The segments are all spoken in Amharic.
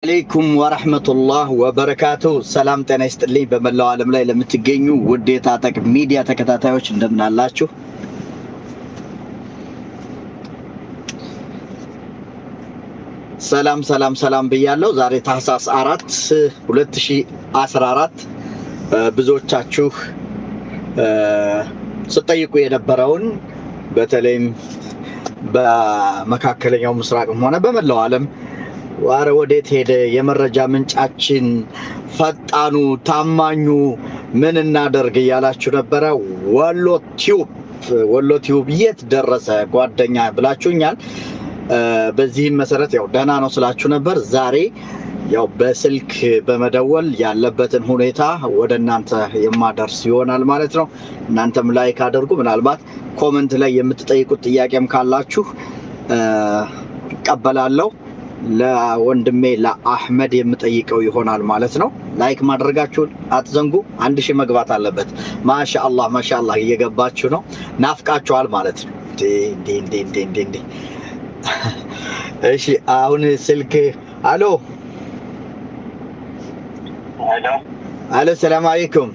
عليكم ورحمة الله وبركاته. سلام ጤና ይስጥልኝ በመላው ዓለም ላይ ለምትገኙ ውድ የታጠቅ ሚዲያ ተከታታዮች እንደምን አላችሁ? ሰላም ብያለሁ። ዛሬ ታህሳስ 4 2014 ብዙዎቻችሁ ስጠይቁ የነበረውን በተለይም በመካከለኛው ምስራቅም ሆነ በመላው ዓለም ዋረ ወዴት ሄደ የመረጃ ምንጫችን ፈጣኑ ታማኙ ምን እናደርግ ያላችሁ ነበር። ወሎ ቲዩብ የት ደረሰ ጓደኛ ብላችሁኛል። በዚህም መሰረት ያው ደህና ነው ስላችሁ ነበር። ዛሬ ያው በስልክ በመደወል ያለበትን ሁኔታ ወደ እናንተ የማደርስ ይሆናል ማለት ነው። እናንተም ላይክ አድርጉ። ምናልባት ኮሜንት ላይ የምትጠይቁት ጥያቄም ካላችሁ እቀበላለሁ። ለወንድሜ ለአህመድ የምጠይቀው ይሆናል ማለት ነው። ላይክ ማድረጋችሁን አትዘንጉ። 1000 መግባት አለበት። ማሻአላህ እየገባችሁ ነው። ናፍቃችኋል ማለት ነው። እንዴ እሺ አሁን ስልክ አሎ ሰላም አለይኩም።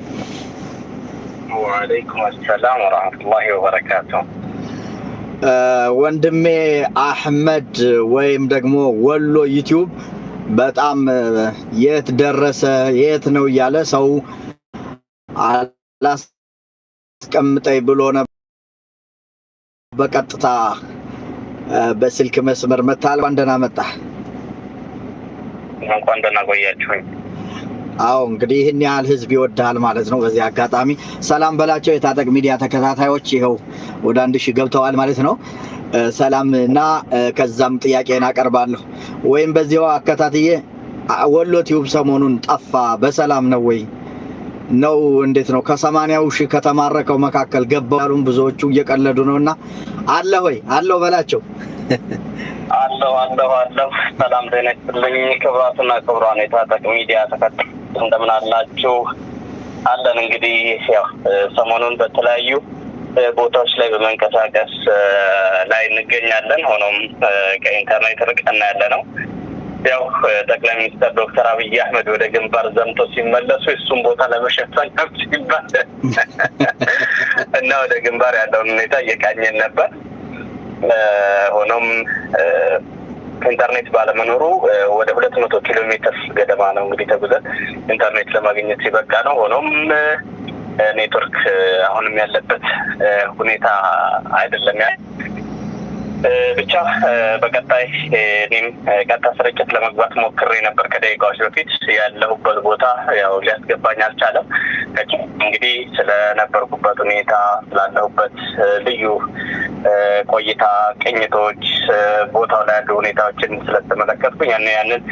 ወአለይኩም ሰላም ወራህመቱላሂ ወበረካቱሁ። ወንድሜ አህመድ ወይም ደግሞ ወሎ ዩቲዩብ በጣም የት ደረሰ የት ነው እያለ ሰው አላስቀምጠኝ ብሎ ነበር። በቀጥታ በስልክ መስመር መጣል። እንደና መጣ። እንኳን ደህና ቆያችሁኝ። አዎ እንግዲህ ይህን ያህል ህዝብ ይወዳል ማለት ነው። በዚህ አጋጣሚ ሰላም በላቸው የታጠቅ ሚዲያ ተከታታዮች። ይኸው ወደ 1000 ገብተዋል ማለት ነው። ሰላም እና ከዛም ጥያቄን አቀርባለሁ ወይም በዚያው አከታትዬ ወሎ ቲዩብ ሰሞኑን ጠፋ በሰላም ነው ወይ ነው እንዴት ነው? ከ80,000 ከተማረከው መካከል ገባው ያሉን ብዙዎቹ እየቀለዱ ነውና አለ ሆይ አለው በላቸው። አለው ሰላም ጤና ይስጥልኝ። ክብራትና ክብራን የታጠቅ ሚዲያ ተከታታዮች እንደምን አላችሁ? አለን እንግዲህ ያው ሰሞኑን በተለያዩ ቦታዎች ላይ በመንቀሳቀስ ላይ እንገኛለን። ሆኖም ከኢንተርኔት ርቀና ያለ ነው። ያው ጠቅላይ ሚኒስትር ዶክተር አብይ አህመድ ወደ ግንባር ዘምቶ ሲመለሱ እሱን ቦታ ለመሸፈን ሲባል እና ወደ ግንባር ያለውን ሁኔታ እየቃኘን ነበር። ሆኖም ኢንተርኔት ባለመኖሩ ወደ 200 ኪሎ ሜትር ገደማ ነው እንግዲህ ተጉዘን ኢንተርኔት ለማግኘት ሲበቃ ነው። ሆኖም ኔትወርክ አሁንም ያለበት ሁኔታ አይደለም። ብቻ በቀጣይ እኔም ቀጥታ ስርጭት ለመግባት ሞክሬ ነበር ከደቂቃዎች በፊት። ያለሁበት ቦታ ያው ሊያስገባኝ አልቻለም። እንግዲህ ስለነበርኩበት ሁኔታ ስላለሁበት ልዩ ቆይታ ቅኝቶች ቦታው ላይ ያሉ ሁኔታዎችን ስለተመለከትኩኝ ያንን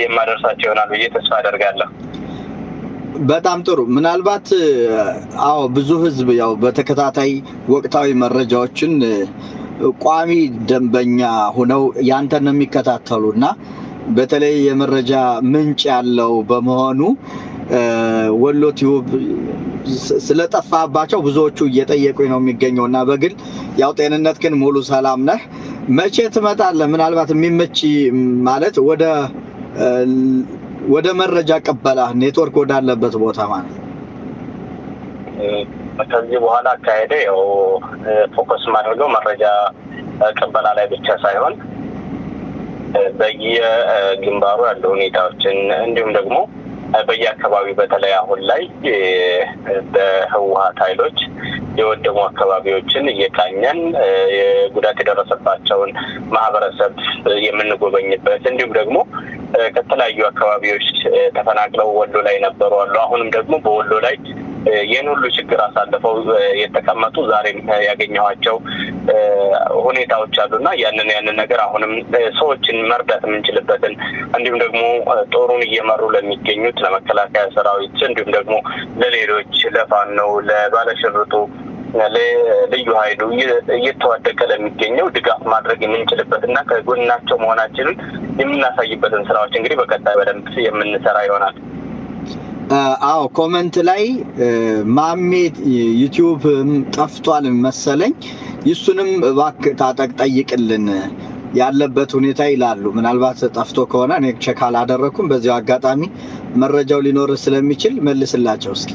የማደርሳቸው ይሆናል ብዬ ተስፋ አደርጋለሁ። በጣም ጥሩ። ምናልባት አዎ ብዙ ህዝብ ያው በተከታታይ ወቅታዊ መረጃዎችን ቋሚ ደንበኛ ሆነው ያንተን ነው የሚከታተሉና በተለይ የመረጃ ምንጭ ያለው በመሆኑ ወሎ ቲዩብ ስለጠፋባቸው ብዙዎቹ እየጠየቁኝ ነው የሚገኘውና በግል ያው ጤንነት ግን ሙሉ ሰላም ነህ? መቼ ትመጣለህ? ምናልባት የሚመች ማለት ወደ መረጃ ቀበላ ኔትወርክ ወዳለበት ቦታ ማለት ነው። ከዚህ በኋላ አካሄደ ያው ፎከስ ማድረገው መረጃ ቀበላ ላይ ብቻ ሳይሆን በየግንባሩ ያሉ ሁኔታዎችን እንዲሁም ደግሞ በየአካባቢው በተለይ አሁን ላይ በህወሓት ኃይሎች የወደሙ አካባቢዎችን እየቃኘን ጉዳት የደረሰባቸውን ማህበረሰብ የምንጎበኝበት እንዲሁም ደግሞ ከተለያዩ አካባቢዎች ተፈናቅለው ወሎ ላይ ነበሩ አሉ። አሁንም ደግሞ በወሎ ላይ ይህን ሁሉ ችግር አሳልፈው የተቀመጡ ዛሬም ያገኘኋቸው ሁኔታዎች አሉና ያንን ነገር አሁንም ሰዎችን መርዳት የምንችልበትን እንዲሁም ደግሞ ጦሩን እየመሩ ለሚገኙት ለመከላከያ ሰራዊት እንዲሁም ደግሞ ለሌሎች ለፋኖ ለባለሽርጡ ለልዩ ኃይሉ እየተዋደቀ ለሚገኘው ድጋፍ ማድረግ የምንችልበትና ከጎናቸው መሆናችንን የምናሳይበትን ስራዎች እንግዲህ በቀጣይ በደንብ የምንሰራ ይሆናል። አዎ ኮሜንት ላይ ማሜ ዩቲዩብ ጠፍቷል መሰለኝ፣ እሱንም እባክህ ታጠቅ ጠይቅልን ያለበት ሁኔታ ይላሉ። ምናልባት ጠፍቶ ከሆነ እኔ ቼክ አላደረኩም። በዚያው አጋጣሚ መረጃው ሊኖር ስለሚችል መልስላቸው እስኪ።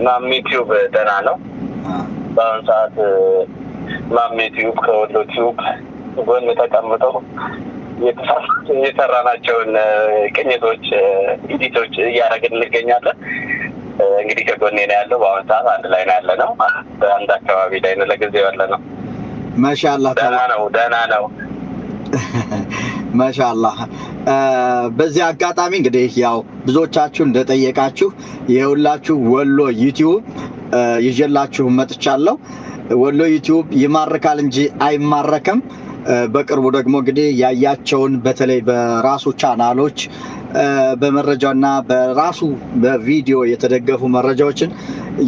ማሜ ቲዩብ ደህና ነው። በአሁኑ ሰዓት ማሜ ቲዩብ ከወሎ ቲዩብ ጎን ተቀምጠው የሰራናቸውን ቅኝቶች ኤዲቶች እያደረግን እንገኛለን። እንግዲህ ከጎኔ ነው ያለው። በአሁኑ ሰዓት አንድ ላይ ነው ያለነው። አንድ አካባቢ ላይ ነው ለጊዜው ያለነው። ማሻአላህ ደህና ነው። ማሻአላህ። በዚህ አጋጣሚ እንግዲህ ያው ብዙዎቻችሁ እንደጠየቃችሁ የሁላችሁ ወሎ ዩቲዩብ ይዤላችሁ መጥቻለሁ። ወሎ ዩቲዩብ ይማርካል እንጂ አይማረከም። በቅርቡ ደግሞ እንግዲህ ያያቸውን በተለይ በራሱ ቻናሎች በመረጃና በራሱ በቪዲዮ የተደገፉ መረጃዎችን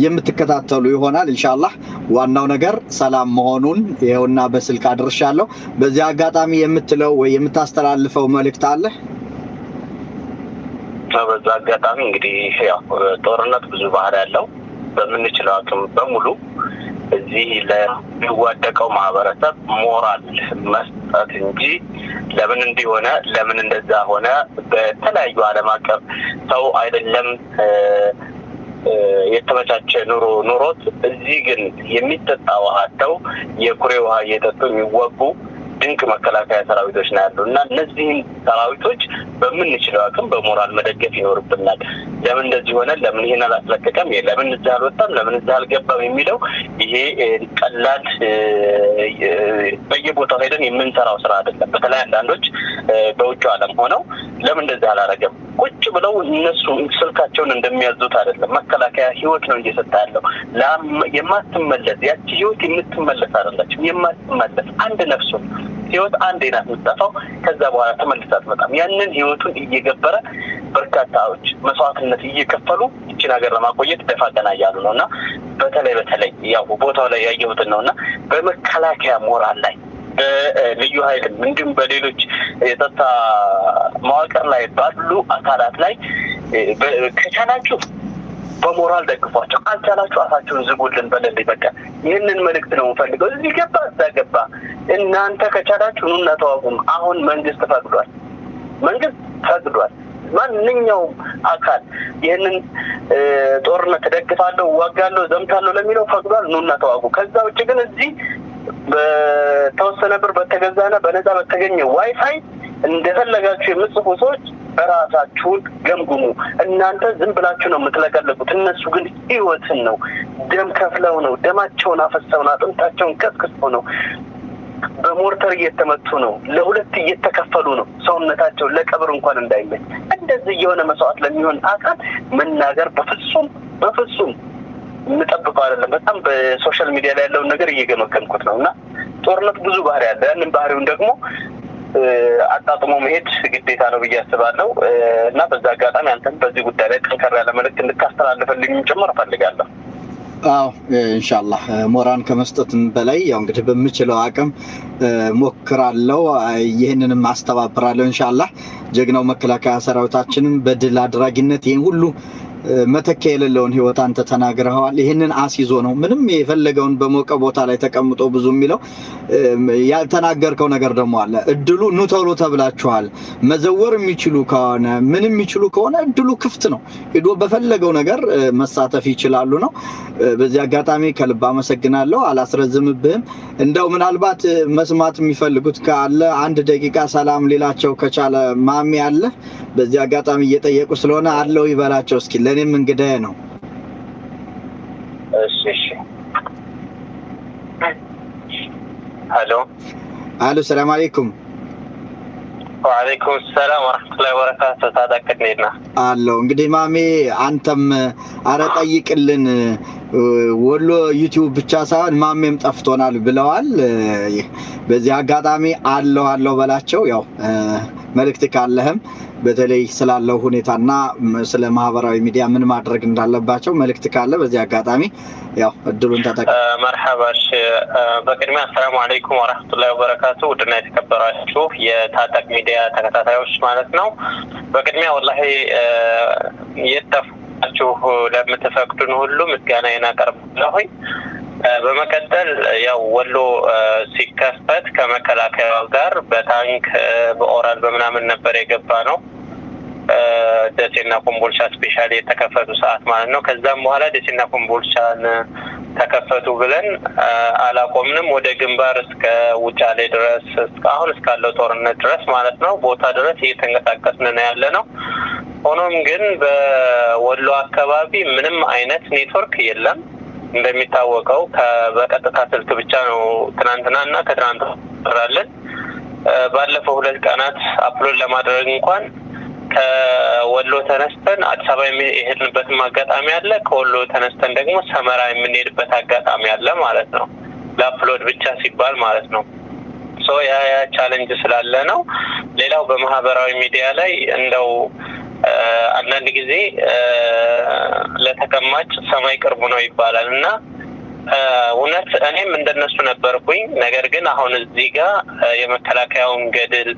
የምትከታተሉ ይሆናል ኢንሻአላህ። ዋናው ነገር ሰላም መሆኑን ይሄውና በስልክ አድርሻለሁ። በዚህ አጋጣሚ የምትለው ወይ የምታስተላልፈው መልእክት አለ? በዛ አጋጣሚ እንግዲህ ያው ጦርነት ብዙ ባህር ያለው በምንችለው አቅም በሙሉ እዚህ ለሚዋደቀው ማህበረሰብ ሞራል መስጠት እንጂ ለምን እንዲሆነ ለምን እንደዛ ሆነ በተለያዩ ዓለም አቀፍ ሰው አይደለም የተመቻቸ ኑሮት እዚህ ግን የሚጠጣ ውሃ አጥተው የኩሬ ውሃ እየጠጡ የሚወጉ ድንቅ መከላከያ ሰራዊቶች ነው ያሉ እና እነዚህን ሰራዊቶች በምንችለው አቅም በሞራል መደገፍ ይኖርብናል። ለምን እንደዚህ ሆነ፣ ለምን ይሄን አላስለቀቀም፣ ለምን እዛ አልወጣም፣ ለምን እዛ አልገባም የሚለው ይሄ ቀላል በየቦታው ሄደን የምንሰራው ስራ አይደለም። በተለይ አንዳንዶች በውጭ ዓለም ሆነው ለምን እንደዛ አላረገም ቁጭ ብለው እነሱ ስልካቸውን እንደሚያዙት አይደለም። መከላከያ ህይወት ነው እየሰጠ ያለው። የማትመለስ ያቺ ህይወት የምትመለስ አይደለችም። የማትመለስ አንድ ነፍሱ ህይወት አንዴ ናት የምትጠፋው። ከዛ በኋላ ተመልሳ አትመጣም። ያንን ህይወቱን እየገበረ በርካታዎች መስዋዕትነት እየከፈሉ ይችን ሀገር ለማቆየት ደፋ ቀና እያሉ ነውና በተለይ ያው ቦታው ላይ ያየሁትን ነውና በመከላከያ ሞራል ላይ በልዩ ኃይል እንዲሁም በሌሎች የጸጥታ መዋቅር ላይ ባሉ አካላት ላይ ከቻላችሁ በሞራል ደግፏቸው፣ ካልቻላችሁ አፋችሁን ዝጉልን በለልኝ። በቃ ይህንን መልእክት ነው የምፈልገው። እዚህ ገባ እዛ ገባ እናንተ ከቻላችሁ ኑና ተዋጉም። አሁን መንግስት ፈቅዷል። ማንኛውም አካል ይህንን ጦርነት ደግፋለሁ፣ ዋጋለሁ፣ ዘምታለሁ ለሚለው ፈቅዷል። ኑና ተዋጉ። ከዛ ውጭ ግን እዚህ በተወሰነ ብር በተገዛና በነፃ በተገኘ ዋይፋይ እንደፈለጋችሁ የምትጽፉ ሰዎች ራሳችሁን ገምግሙ። እናንተ ዝም ብላችሁ ነው የምትለቀለቁት። እነሱ ግን ህይወትን ነው ደም ከፍለው ነው ደማቸውን አፈሰው ነው አጥንታቸውን ከስክሰው ነው በሞርተር እየተመቱ ነው ለሁለት እየተከፈሉ ነው ሰውነታቸው ለቀብር እንኳን እንዳይመች። እንደዚህ የሆነ መስዋዕት ለሚሆን አካል መናገር በፍጹም የምጠብቀው አይደለም። በጣም በሶሻል ሚዲያ ላይ ያለውን ነገር እየገመገምኩት ነውና ጦርነት ብዙ ባህሪ ያለ ያንን ባህሪውን ደግሞ አጣጥሞ መሄድ ግዴታ ነው ብዬ አስባለሁ እና በዛ አጋጣሚ አንተም በዚህ ጉዳይ ላይ ጠንከር ያለ መልእክት እንድታስተላልፈልኝ ጭምር እፈልጋለሁ። አዎ ኢንሻአላህ ሞራን ከመስጠትም በላይ ያው እንግዲህ በምችለው አቅም ሞክራለሁ፣ ይሄንንም አስተባብራለሁ ኢንሻአላህ። ጀግናው መከላከያ ሰራዊታችንም በድል አድራጊነት ይሄን ሁሉ መተኪያ የሌለውን ህይወት አንተ ተናግረዋል። ይሄንን አስይዞ ነው ምንም የፈለገውን በሞቀ ቦታ ላይ ተቀምጦ ብዙ የሚለው ያልተናገርከው ነገር ደግሞ አለ። እድሉ ኑ ተብሎ ተብላችኋል። መዘወር የሚችሉ ከሆነ ምንም የሚችሉ ከሆነ እድሉ ክፍት ነው። ሄዶ በፈለገው ነገር መሳተፍ ይችላሉ ነው። በዚህ አጋጣሚ ከልብ አመሰግናለሁ። አላስረዝምብህም። እንደው ምናልባት መስማት የሚፈልጉት ካለ አንድ ደቂቃ ሰላም ሊላቸው ከቻለ ማሚ አለ። በዚህ አጋጣሚ እየጠየቁ ስለሆነ አለው ይበላቸው እስኪ። ለኔም እንግዳዬ ነው። እሺ አሎ ሰላም አለይኩም። ወአለይኩም ሰላም ወራህመቱላሂ ወበረካቱሁ። ታዳቀኝና አለው እንግዲህ ማሜ አንተም አረ ጠይቅልን ወሎ ዩቲዩብ ብቻ ሳይሆን ማሜም ጠፍቶናል ብለዋል። በዚህ አጋጣሚ አለው በላቸው። ያው መልእክት ካለህም በተለይ ስላለው ሁኔታና ስለ ማህበራዊ ሚዲያ ምን ማድረግ እንዳለባቸው መልእክት ካለ በዚህ አጋጣሚ ያው እድሉን ተጠቅመህ መርሐባሽ። በቅድሚያ አሰላሙ አለይኩም ወራህመቱላሂ ወበረካቱ። ውድና የተከበራችሁ የታጠቅ ሚዲያ ተከታታዮች ማለት ነው። በቅድሚያ ወላሂ የተፈቃችሁ ለምትፈቅዱን ሁሉ ምስጋናዬን አቀርባለሁ። በመቀጠል ያው ወሎ ሲከፈት ከመከላከያው ጋር በታንክ በኦራል በመናምን ነበር የገባ ነው ደሴና ኮምቦልቻ ስፔሻሊ የተከፈቱ ሰዓት ማለት ነው ከዛም በኋላ ደሴና ኮምቦልቻን ተከፈቱ ብለን አላቆምንም ወደ ግንባር እስከ ውጫሌ ድረስ አሁን እስካለው ጦርነት ድረስ ማለት ነው ቦታ ድረስ እየተንቀሳቀስን ነው ያለነው ሆኖም ግን በወሎ አካባቢ ምንም አይነት ኔትወርክ የለም እንደሚታወቀው በቀጥታ ስልክ ብቻ ነው ትናንትናና ከትናንት ተራለን ባለፈው 2 ቀናት አፕሎድ ለማድረግ እንኳን ከወሎ ተነስተን አዲስ አበባ የሄድንበት አጋጣሚ አለ ከወሎ ተነስተን ደግሞ ሰመራ የምንሄድበት አጋጣሚ አለ ማለት ነው ለአፕሎድ ብቻ ሲባል ማለት ነው ያ ቻሌንጅ ስላለ ነው ሌላው በማህበራዊ ሚዲያ ላይ እንደው አንዳንድ ጊዜ ለተቀማጭ ሰማይ ቅርቡ ነው ይባላልና እውነት እኔም እንደነሱ ነበርኩኝ ነገር ግን አሁን እዚህ ጋር የመከላከያውን ገድል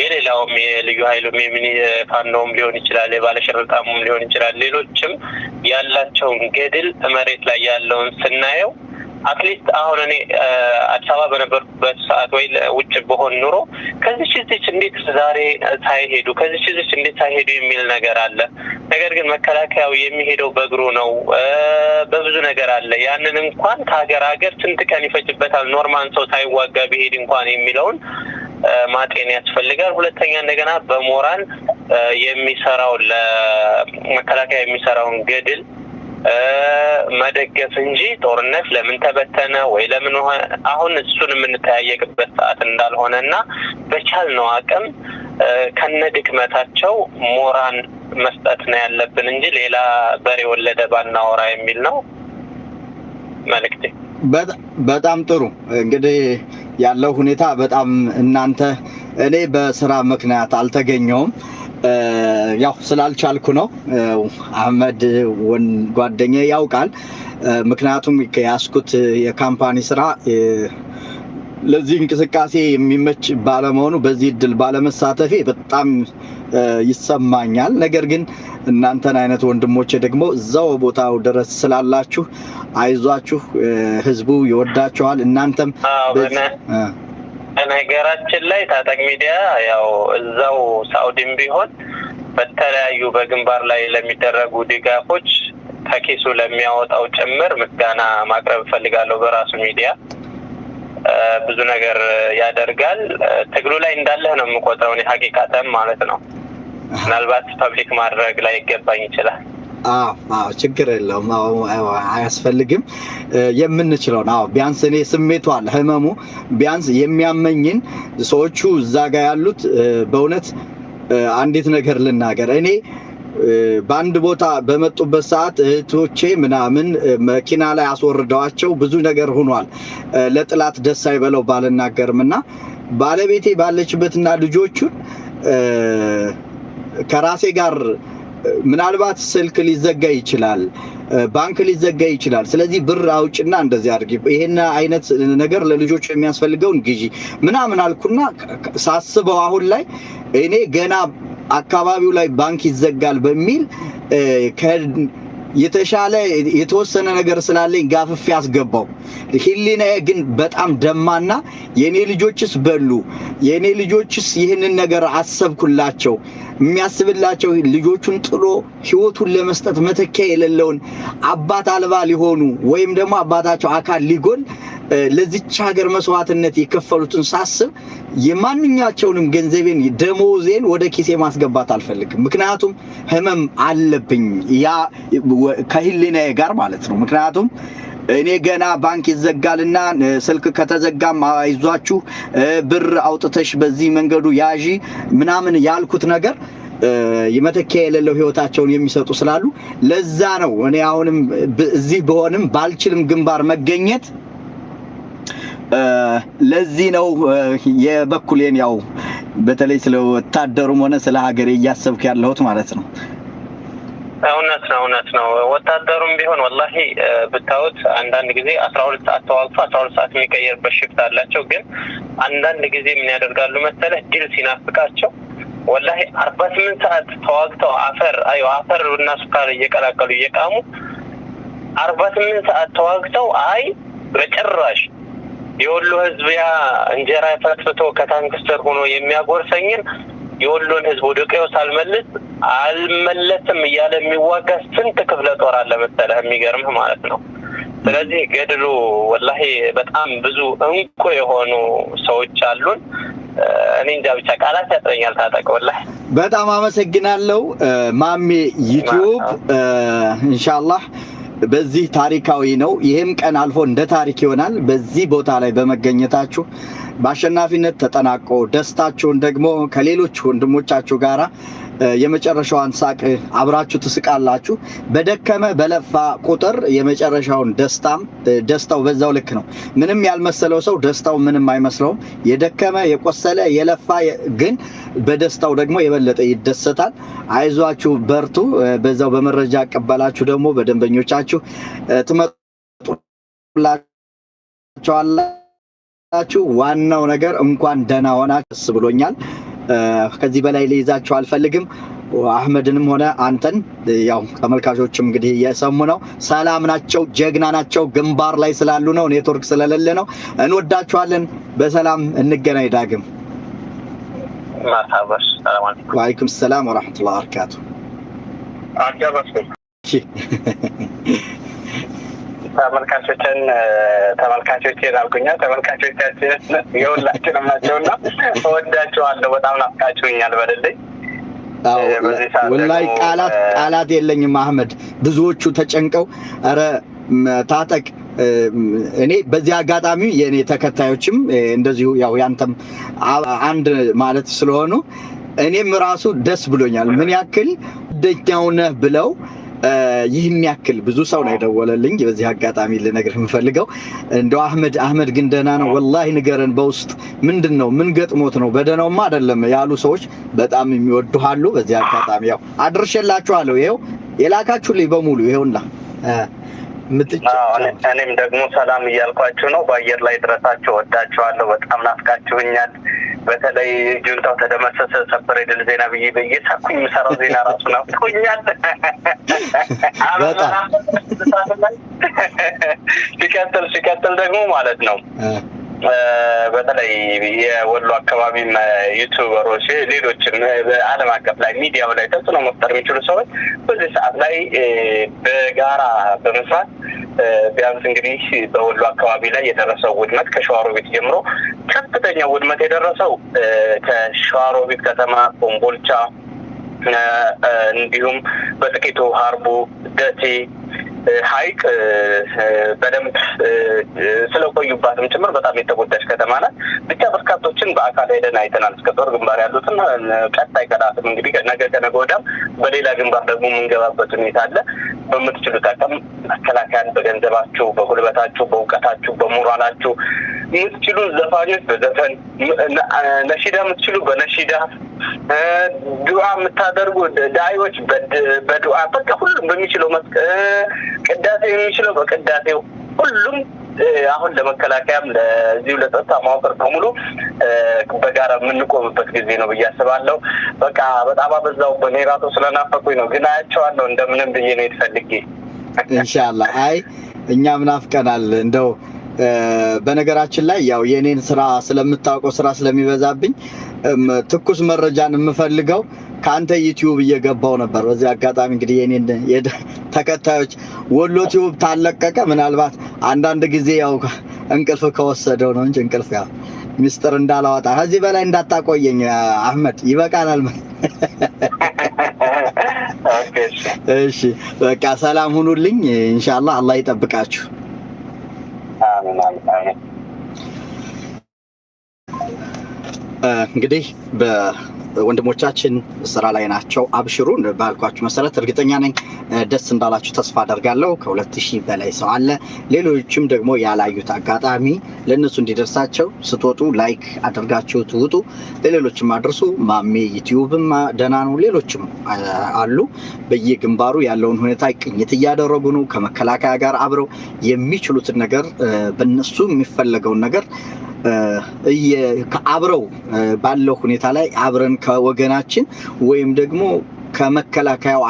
የሌላውም የልዩ ኃይሉም የሚኒ ፋኖም ሊሆን ይችላል የባለሽርጣሙም ሊሆን ይችላል ሌሎችም ያላቸውን ገድል መሬት ላይ ያለውን ስናየው አትሊስት አሁን እኔ አዲስ አበባ በነበርኩበት ሰዓት ወይ ውጭ በሆን ኑሮ ከዚህ እንዴት ዛሬ ሳይሄዱ ከዚህ እንዴት ሳይሄዱ የሚል ነገር አለ ነገር ግን መከላከያው የሚሄደው በእግሩ ነው በብዙ ነገር አለ ያንን እንኳን ከሀገር ስንት ቀን ይፈጅበታል ኖርማል ሰው ሳይዋጋ ቢሄድ እንኳን የሚለውን ማጤን ያስፈልጋል ሁለተኛ እንደገና በሞራል የሚሰራው ለመከላከያ የሚሰራውን ገድል መደገፍ እንጂ ጦርነት ለምን ተበተነ ወይ ለምን አሁን እሱን የምንተያየቅበት ሰዓት እንዳልሆነና በቻልነው አቅም ከነድክመታቸው ሞራን መስጠት ነው ያለብን እንጂ ሌላ በሬ ወለደ ባናወራ የሚል ነው መልእክቴ በጣም ጥሩ እንግዲህ ያለው ሁኔታ በጣም እናንተ እኔ በስራ ምክንያት አልተገኘውም ያው ስላልቻልኩ ነው አህመድ ጓደኛዬ ያውቃል ምክንያቱም ያስኩት የካምፓኒ ስራ ለዚህ እንቅስቃሴ የሚመች ባለመሆኑ በዚህ ድል ባለመሳተፌ በጣም ይሰማኛል ነገር ግን እናንተን አይነት ወንድሞቼ ደግሞ እዛው ቦታው ድረስ ስላላችሁ አይዟችሁ ህዝቡ ይወዳችኋል እናንተም ነገራችን ላይ ታጠቅ ሚዲያ ያው እዛው ሳውዲም ቢሆን በተለያዩ በግንባር ላይ ለሚደረጉ ድጋፎች ከኪሱ ለሚያወጣው ጭምር ምስጋና ማቅረብ ፈልጋለሁ በራሱ ሚዲያ ብዙ ነገር ያደርጋል ትግሉ ላይ እንዳለ ነው የምቆጥረው እኔ ሐቂቃተም ማለት ነው ምናልባት ፐብሊክ ማድረግ ላይ ይገባኝ ይችላል ችግር የለውም አያስፈልግም የምንችለው ነው ቢያንስ እኔ ስሜቱ አለ ህመሙ ቢያንስ የሚያመኝን ሰዎቹ እዛ ጋር ያሉት በእውነት አንዲት ነገር ልናገር እኔ በአንድ ቦታ በመጡበት ሰዓት እህቶቼ ምናምን መኪና ላይ አስወርደዋቸው ብዙ ነገር ሆኗል ለጥላት ደስ አይበለው ባልናገርምና ባለቤቴ ባለችበትና ልጆቹን ከራሴ ጋር ምናልባት ስልክ ሊዘጋ ይችላል ባንክ ሊዘጋ ይችላል ስለዚህ ብር አውጭና እንደዚህ አድርጊ ይሄን አይነት ነገር ለልጆች የሚያስፈልገውን ግዢ ምናምን አልኩና ሳስበው አሁን ላይ እኔ ገና አካባቢው ላይ ባንክ ይዘጋል በሚል የተሻለ የተወሰነ ነገር ስላለኝ ጋፍፍ ያስገባው ሂሊናዬ ግን በጣም ደማና የኔ ልጆችስ በሉ የኔ ልጆችስ ይሄንን ነገር አሰብኩላቸው የሚያስብላቸው ልጆቹን ጥሎ ህይወቱን ለመስጠት መተኪያ የሌለውን አባት አልባ ሊሆኑ ወይም ደግሞ አባታቸው አካል ሊጎል ለዚች ሀገር መስዋዕትነት የከፈሉትን ሳስብ የማንኛቸውንም ገንዘቤን ደሞዜን ወደ ኪሴ ማስገባት አልፈልግም ምክንያቱም ህመም አለብኝ ያ ከህሊናዬ ጋር ማለት ነው ምክንያቱም እኔ ገና ባንክ ይዘጋልና ስልክ ከተዘጋም አይዟችሁ ብር አውጥተሽ በዚህ መንገዱ ያዢ ምናምን ያልኩት ነገር የመተኪያ የሌለው ህይወታቸውን የሚሰጡ ስላሉ ለዛ ነው እኔ አሁንም እዚህ በሆንም ባልችልም ግንባር መገኘት ለዚህ ነው የበኩሌን ያው በተለይ ስለ ወታደሩም ሆነ ስለ ሀገሬ እያሰብኩ ያለሁት ማለት ነው እውነት ነው ወታደሩም ቢሆን ወላሂ ብታውት አንዳንድ ጊዜ 12 ሰዓት ተዋግቶ 12 ሰዓት የሚቀየርበት ሽፍት አላቸው ግን አንዳንድ ጊዜ ምን ያደርጋሉ መሰለህ ድል ሲናፍቃቸው ወላሂ 48 ሰዓት ተዋግተው አፈርና ስኳር እየቀላቀሉ እየቃሙ 48 ሰዓት ተዋግተው አይ በጭራሽ የወሎ ህዝብ ያ እንጀራ ፈትፍቶ ከታንክ ስር ሆኖ የሚያጎርሰኝን የወሎን ህዝብ ወደ ቀዬው ሳልመልስ አልመለስም እያለ የሚዋጋ ስንት ክፍለ ጦር አለ መሰለህ፣ የሚገርምህ ማለት ነው። ስለዚህ ገድሉ ወላሂ በጣም ብዙ እንቁ የሆኑ ሰዎች አሉን። እኔ እንጃ ብቻ ቃላት ያጥረኛል። ታጠቅ ወላሂ በጣም አመሰግናለሁ ማሜ ዩቲዩብ። ኢንሻአላህ በዚህ ታሪካዊ ነው። ይሄም ቀን አልፎ እንደ ታሪክ ይሆናል። በዚህ ቦታ ላይ በመገኘታችሁ በአሸናፊነት ተጠናቆ ደስታችሁን ደግሞ ከሌሎች ወንድሞቻችሁ ጋራ የመጨረሻውን ሳቅ አብራችሁ ትስቃላችሁ። በደከመ በለፋ ቁጥር የመጨረሻውን ደስታው በዛው ልክ ነው። ምንም ያልመሰለው ሰው ደስታው ምንም አይመስለውም። የደከመ የቆሰለ የለፋ ግን በደስታው ደግሞ የበለጠ ይደሰታል። አይዟችሁ፣ በርቱ። በዛው በመረጃ አቀበላችሁ ደግሞ በደንበኞቻችሁ ትመጡላችኋላችሁ። ዋናው ነገር እንኳን ደህና ሆናችሁ ብሎኛል። ከዚህ በላይ ልይዛችሁ አልፈልግም። አህመድንም ሆነ አንተን ያው ተመልካቾችም እንግዲህ እየሰሙ ነው። ሰላም ናቸው፣ ጀግና ናቸው። ግንባር ላይ ስላሉ ነው፣ ኔትወርክ ስለሌለ ነው። እንወዳችኋለን። በሰላም እንገናኝ ዳግም። ማታበስ ሰላም አለይኩም። ወአለይኩም ሰላም ወራህመቱላሂ ወበረካቱ። ተመልካቾችን አልኩኛል። ተመልካቾቻችን የሁላችንም ናቸውና እወዳቸዋለሁ። በጣም ናፍቃችሁኛል። በደልኝ ወላሂ ቃላት የለኝም አህመድ። ብዙዎቹ ተጨንቀው ኧረ ታጠቅ። እኔ በዚህ አጋጣሚ የኔ ተከታዮችም እንደዚሁ ያው ያንተም አንድ ማለት ስለሆኑ እኔም ራሱ ደስ ብሎኛል። ምን ያክል ደኛው ነህ ብለው ይህን ያክል ብዙ ሰው ነው የደወለልኝ። በዚህ አጋጣሚ ልነግርህ የምፈልገው እንደው አህመድ ግን ደህና ነው ወላሂ ንገረን፣ በውስጥ ምንድነው ምን ገጥሞት ነው? በደህናውማ አይደለም ያሉ ሰዎች በጣም የሚወዱሃሉ። በዚህ አጋጣሚ ያው አድርሼላችኋለሁ። ይሄው የላካችሁልኝ በሙሉ ይሄውና እኔም ደግሞ ሰላም እያልኳችሁ ነው። በአየር ላይ ድረሳችሁ ወዳችኋለሁ። በጣም ናፍቃችሁኛል። በተለይ ጁንታው ተደመሰሰ ሰበር የድል ዜና ብዬ በየሳኩኝ የምሰራው ዜና ራሱ ናፍቆኛል። ሲቀጥል ደግሞ ማለት ነው በተለይ የወሎ አካባቢ ዩቲዩበሮች ሌሎችም በዓለም አቀፍ ላይ ሚዲያው ላይ ተጽዕኖ መፍጠር የሚችሉ ሰዎች በዚህ ሰዓት ላይ በጋራ በመስራት ቢያንስ እንግዲህ በወሎ አካባቢ ላይ የደረሰው ውድመት ከሸዋሮቢት ጀምሮ ከፍተኛ ውድመት የደረሰው ከሸዋሮቢት ከተማ፣ ኮምቦልቻ፣ እንዲሁም በጥቂቱ ሀርቡ፣ ደሴ፣ ሀይቅ በደንብ ስለቆዩባትም ጭምር በጣም የተጎዳች ከተማ ናት። ብቻ በርካቶችን በአካል ሄደን አይተናል። እስከ ጦር ግንባር ያሉትን ቀጣይ ቀናትም እንግዲህ ነገ ከነገ ወዲያም በሌላ ግንባር ደግሞ የምንገባበት ሁኔታ አለ። በምትችሉት አቅም መከላከያን በገንዘባችሁ፣ በጉልበታችሁ፣ በእውቀታችሁ፣ በሞራላችሁ የምትችሉ ዘፋኞች በዘፈን ነሺዳ የምትችሉ በነሺዳ ዱዓ የምታደርጉ ዳኢዎች በዱዓ በቃ ሁሉም በሚችለው ቅዳሴ የሚችለው በቅዳሴው ሁሉም አሁን ለመከላከያም ለዚሁ ለጸጥታ መዋቅር በሙሉ በጋራ የምንቆምበት ጊዜ ነው ብዬ አስባለሁ። በቃ በጣም አበዛው። በኔ ራሱ ስለናፈቁኝ ነው፣ ግን አያቸዋለሁ እንደምንም ብዬ ነው የተፈልጌ ኢንሻአላህ። አይ እኛም ናፍቀናል። እንደው በነገራችን ላይ ያው የኔን ስራ ስለምታውቀው ስራ ስለሚበዛብኝ ትኩስ መረጃን የምፈልገው ካንተ ዩቲዩብ እየገባው ነበር። በዚህ አጋጣሚ እንግዲህ የኔን ተከታዮች ወሎ ዩቲዩብ ታለቀቀ ምናልባት አንዳንድ ጊዜ ያው እንቅልፍ ከወሰደው ነው እንጂ እንቅልፍ ያው ሚስጥር እንዳላወጣ ከዚህ በላይ እንዳታቆየኝ አህመድ፣ ይበቃናል። እሺ በቃ ሰላም ሁኑልኝ። ኢንሻአላህ አላህ ይጠብቃችሁ። አሜን አሜን። እንግዲህ ወንድሞቻችን ስራ ላይ ናቸው። አብሽሩ ባልኳችሁ መሰረት እርግጠኛ ነኝ ደስ እንዳላችሁ ተስፋ አደርጋለሁ። ከ2000 በላይ ሰው አለ። ሌሎችም ደግሞ ያላዩት አጋጣሚ ለነሱ እንዲደርሳቸው ስትወጡ ላይክ አድርጋችሁ ትውጡ፣ ለሌሎችም አድርሱ። ማሜ ዩቲዩብም ደህና ነው፣ ሌሎችም አሉ በየግንባሩ ያለውን ሁኔታ ቅኝት እያደረጉ ነው። ከመከላከያ ጋር አብረው የሚችሉትን ነገር በእነሱ የሚፈለገውን ነገር አብረው ባለው ሁኔታ ላይ አብረን ከወገናችን ወይም ደግሞ ከመከላከያው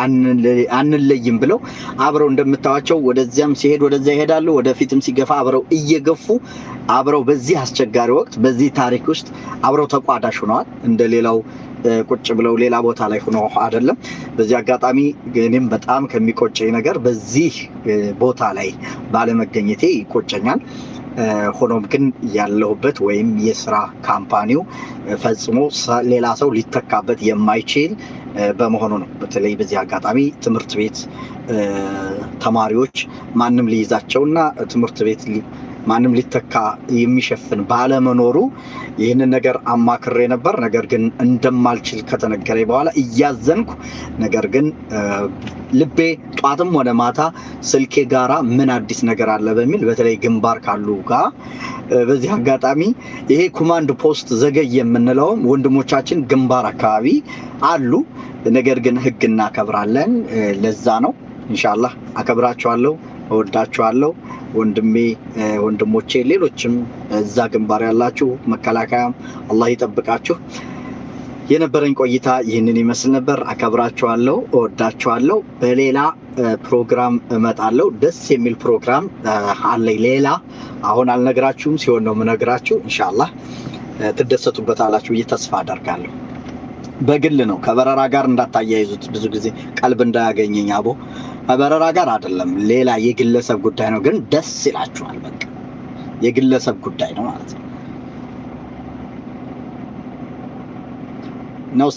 አንለይም ብለው አብረው እንደምታዋቸው ወደዚያም ሲሄድ ወደዛ ይሄዳሉ ወደፊትም ሲገፋ አብረው እየገፉ አብረው በዚህ አስቸጋሪ ወቅት በዚህ ታሪክ ውስጥ አብረው ተቋዳሽ ሆነዋል እንደሌላው ቁጭ ብለው ሌላ ቦታ ላይ ሆኖ አይደለም በዚህ አጋጣሚ እኔም በጣም ከሚቆጨኝ ነገር በዚህ ቦታ ላይ ባለመገኘቴ ይቆጨኛል ሆኖም ግን ያለሁበት ወይም የሥራ ካምፓኒው ፈጽሞ ሌላ ሰው ሊተካበት የማይችል በመሆኑ ነው በተለይ በዚህ አጋጣሚ ትምህርት ቤት ተማሪዎች ማንንም ሊይዛቸውና ትምህርት ቤት ማንንም ሊተካ የሚሸፍን ባለመኖሩ ይህንን ነገር አማክሬ ነበር ነገር ግን እንደማልችል ከተነገረኝ በኋላ እያዘንኩ ነገር ግን ልቤ ጧትም ወደ ማታ ስልኬ ጋራ ምን አዲስ ነገር አለ በሚል በተለይ ግንባር ካሉ ጋር በዚህ አጋጣሚ ይሄ ኮማንድ ፖስት ዘገየ የምንለው ወንድሞቻችን ግንባር አካባቢ አሉ ነገር ግን ህግ እናከብራለን ለዛ ነው ኢንሻአላህ አከብራቸዋለሁ እወዳቸዋለሁ ወንድሞቼ ሌሎችም እዛ ግንባር ያላችሁ መከላከያም አላህ ይጠብቃችሁ የነበረኝ ቆይታ ይህንን ይመስል ነበር አከብራቸዋለሁ እወዳቸዋለሁ በሌላ ፕሮግራም እመጣለሁ ደስ የሚል ፕሮግራም አለኝ ሌላ አሁን አልነግራችሁም ሲሆን ነው የምነግራችሁ ኢንሻአላህ ትደሰቱበታላችሁ ተስፋ አደርጋለሁ በግል ነው ከበረራ ጋር እንዳታያይዙት ብዙ ጊዜ ቀልብ እንዳያገኘኝ አቦ በረራ ጋር አይደለም ሌላ የግለሰብ ጉዳይ ነው ግን ደስ ይላችኋል በቃ የግለሰብ ጉዳይ ነው ማለት ነው